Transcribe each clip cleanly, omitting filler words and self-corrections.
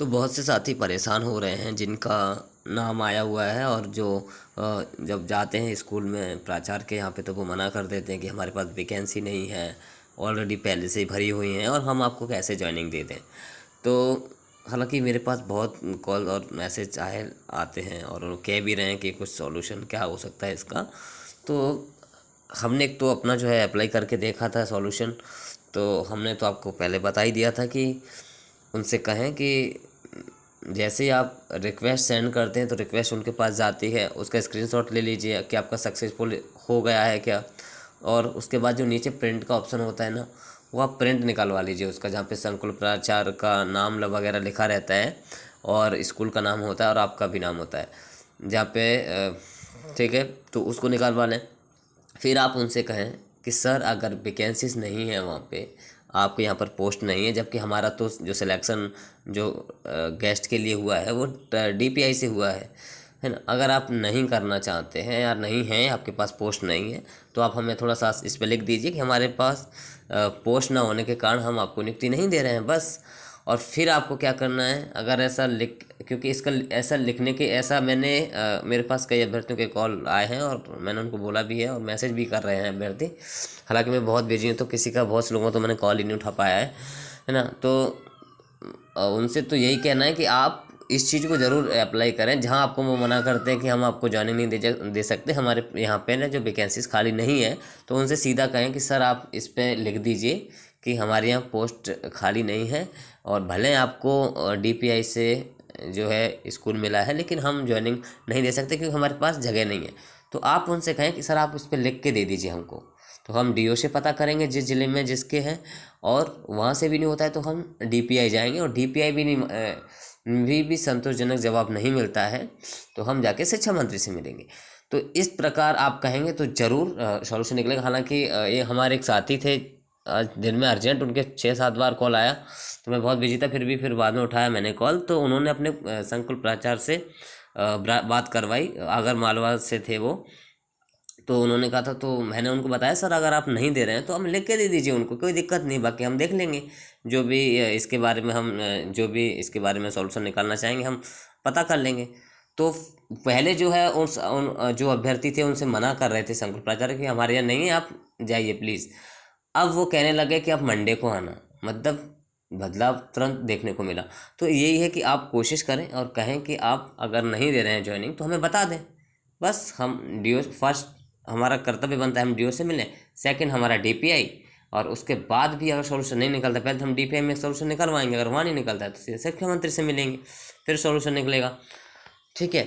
तो बहुत से साथी परेशान हो रहे हैं जिनका नाम आया हुआ है और जो जब जाते हैं स्कूल में प्राचार्य के यहाँ पे तो वो मना कर देते हैं कि हमारे पास वैकेंसी नहीं है, ऑलरेडी पहले से ही भरी हुई हैं और हम आपको कैसे जॉइनिंग दे दें। तो हालांकि मेरे पास बहुत कॉल और मैसेज आए आते हैं और वो कह भी रहे हैं कि कुछ सॉल्यूशन क्या हो सकता है इसका। तो हमने एक तो अपना जो है अप्लाई करके देखा था सॉल्यूशन। तो हमने तो आपको पहले बता ही दिया था कि उनसे कहें कि जैसे ही आप रिक्वेस्ट सेंड करते हैं तो रिक्वेस्ट उनके पास जाती है, उसका स्क्रीनशॉट ले लीजिए कि आपका सक्सेसफुल हो गया है क्या। और उसके बाद जो नीचे प्रिंट का ऑप्शन होता है ना, वो आप प्रिंट निकलवा लीजिए उसका, जहाँ पे संकुल प्राचार्य का नाम वगैरह लिखा रहता है और स्कूल का नाम होता है और आपका भी नाम होता है जहाँ पे ठीक है, तो उसको निकलवा लें। फिर आप उनसे कहें कि सर अगर वैकेंसीज नहीं है वहाँ पे, आपके यहाँ पर पोस्ट नहीं है, जबकि हमारा तो जो सिलेक्शन जो गेस्ट के लिए हुआ है वो डीपीआई से हुआ है ना। अगर आप नहीं करना चाहते हैं या नहीं है आपके पास पोस्ट नहीं है तो आप हमें थोड़ा सा इस पर लिख दीजिए कि हमारे पास पोस्ट ना होने के कारण हम आपको नियुक्ति नहीं दे रहे हैं, बस। और फिर आपको क्या करना है, अगर ऐसा लिख, क्योंकि इसका ऐसा लिखने के ऐसा मैंने मेरे पास कई अभ्यर्थियों के कॉल आए हैं और मैंने उनको बोला भी है और मैसेज भी कर रहे हैं अभ्यर्थी। हालांकि मैं बहुत बिजी हूँ तो किसी का, बहुत से लोगों तो मैंने कॉल ही नहीं उठा पाया है ना। तो उनसे तो यही कहना है कि आप इस चीज़ को ज़रूर अप्लाई करें। जहां आपको वो मना करते हैं कि हम आपको ज्वाइनिंग नहीं दे सकते, हमारे यहाँ पे ना जो वैकेंसीज खाली नहीं है, तो उनसे सीधा कहें कि सर आप इस पर लिख दीजिए कि हमारे यहाँ पोस्ट खाली नहीं है और भले आपको डीपीआई से जो है स्कूल मिला है लेकिन हम ज्वाइनिंग नहीं दे सकते क्योंकि हमारे पास जगह नहीं है। तो आप उनसे कहें कि सर आप इस पर लिख के दे दीजिए हमको, तो हम डीओ से पता करेंगे जिस ज़िले में जिसके हैं, और वहाँ से भी नहीं होता है तो हम डीपीआई जाएंगे और डीपीआई भी नहीं भी संतोषजनक जवाब नहीं मिलता है तो हम जाके शिक्षा मंत्री से मिलेंगे। तो इस प्रकार आप कहेंगे तो ज़रूर सॉल्यूशन निकलेगा। हालांकि ये हमारे एक साथी थे, आज दिन में अर्जेंट उनके 6-7 बार कॉल आया तो मैं बहुत बिजी था, फिर बाद में उठाया मैंने कॉल। तो उन्होंने अपने संकुल प्राचार्य से बात करवाई, आगर मालवा से थे वो। तो उन्होंने कहा था, तो मैंने उनको बताया सर अगर आप नहीं दे रहे हैं तो हम लिख के दे दीजिए उनको, कोई दिक्कत नहीं, बाकी हम देख लेंगे जो भी इसके बारे में हम जो भी इसके बारे में सॉल्यूशन निकालना चाहेंगे हम पता कर लेंगे। तो पहले जो है उन जो अभ्यर्थी थे उनसे मना कर रहे थे संकुल प्राचार्य कि हमारे यहाँ नहीं है, आप जाइए प्लीज़। अब वो कहने लगे कि आप मंडे को आना, मतलब बदलाव तुरंत देखने को मिला। तो यही है कि आप कोशिश करें और कहें कि आप अगर नहीं दे रहे हैं ज्वाइनिंग तो हमें बता दें, बस। हम डीओ फर्स्ट, हमारा कर्तव्य बनता है हम डीओ से मिलें, सेकंड हमारा डीपीआई, और उसके बाद भी अगर सॉल्यूशन नहीं निकलता, पहले तो हम डीपीआई में सॉल्यूशन निकलवाएंगे, अगर वहाँ नहीं निकलता है तो सीधे शिक्षा मंत्री से मिलेंगे, फिर सॉल्यूशन निकलेगा। ठीक है।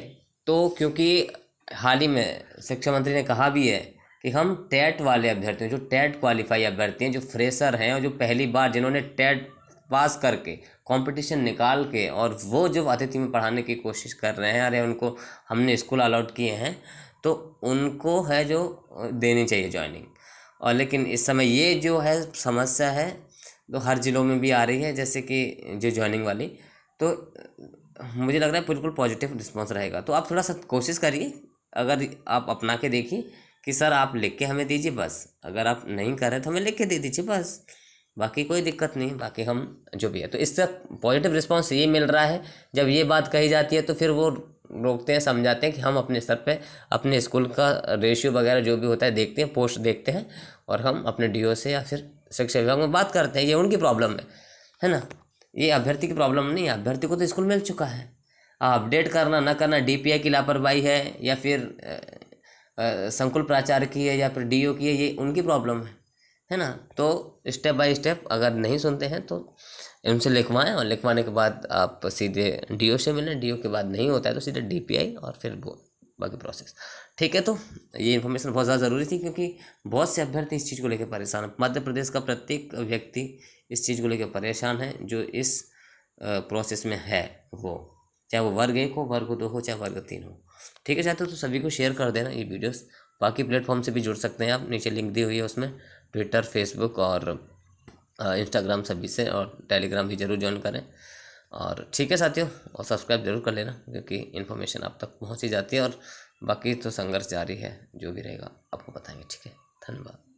तो क्योंकि हाल ही में शिक्षा मंत्री ने कहा भी है कि हम टेट वाले अभ्यर्थियों, जो टेट क्वालिफाई अभ्यर्थी हैं, जो फ्रेशर हैं और जो पहली बार जिन्होंने टेट पास करके कंपटीशन निकाल के और वो जो अतिथि में पढ़ाने की कोशिश कर रहे हैं, अरे उनको हमने स्कूल अलॉट किए हैं, तो उनको है जो देनी चाहिए ज्वाइनिंग। और लेकिन इस समय ये जो है समस्या है तो हर ज़िलों में भी आ रही है, जैसे कि जो ज्वाइनिंग वाली। तो मुझे लग रहा है बिल्कुल पॉजिटिव रिस्पॉन्स रहेगा। तो आप थोड़ा सा कोशिश करिए, अगर आप अपना के देखिए कि सर आप लिख के हमें दीजिए बस, अगर आप नहीं कर रहे तो हमें लिख के दे दीजिए बस, बाकी कोई दिक्कत नहीं, बाकी हम जो भी है। तो इससे पॉजिटिव रिस्पॉन्स ये मिल रहा है, जब ये बात कही जाती है तो फिर वो रोकते हैं, समझाते हैं कि हम अपने स्तर पे अपने स्कूल का रेशियो वगैरह जो भी होता है देखते हैं, पोस्ट देखते हैं और हम अपने डीओ से या फिर शिक्षा विभाग में बात करते हैं। ये उनकी प्रॉब्लम है ना, ये अभ्यर्थी की प्रॉब्लम नहीं है। अभ्यर्थी को तो स्कूल मिल चुका है, अपडेट करना ना करना डीपीआई की लापरवाही है या फिर संकुल प्राचार्य की है या फिर डीओ की है, ये उनकी प्रॉब्लम है ना। तो स्टेप बाय स्टेप अगर नहीं सुनते हैं तो इनसे लिखवाएं और लिखवाने के बाद आप सीधे डीओ से मिलें, डीओ के बाद नहीं होता है तो सीधे डीपीआई और फिर वो बाकी प्रोसेस। ठीक है। तो ये इन्फॉर्मेशन बहुत ज़्यादा ज़रूरी थी क्योंकि बहुत से अभ्यर्थी इस चीज़ को लेकर परेशान है। मध्य प्रदेश का प्रत्येक व्यक्ति इस चीज़ को लेकर परेशान है जो इस प्रोसेस में है, वो चाहे वो वर्ग 1 हो, वर्ग 2 हो, चाहे वर्ग 3 हो। ठीक है, चाहते हो तो सभी को शेयर कर देना ये वीडियोस। बाकी प्लेटफॉर्म से भी जुड़ सकते हैं आप, नीचे लिंक दी हुई है उसमें, ट्विटर, फेसबुक और इंस्टाग्राम सभी से, और टेलीग्राम भी ज़रूर ज्वाइन करें। और ठीक है साथियों, और सब्सक्राइब जरूर कर लेना क्योंकि इन्फॉर्मेशन आप तक पहुंच ही जाती है, और बाकी तो संघर्ष जारी है, जो भी रहेगा आपको बताएंगे। ठीक है, धन्यवाद।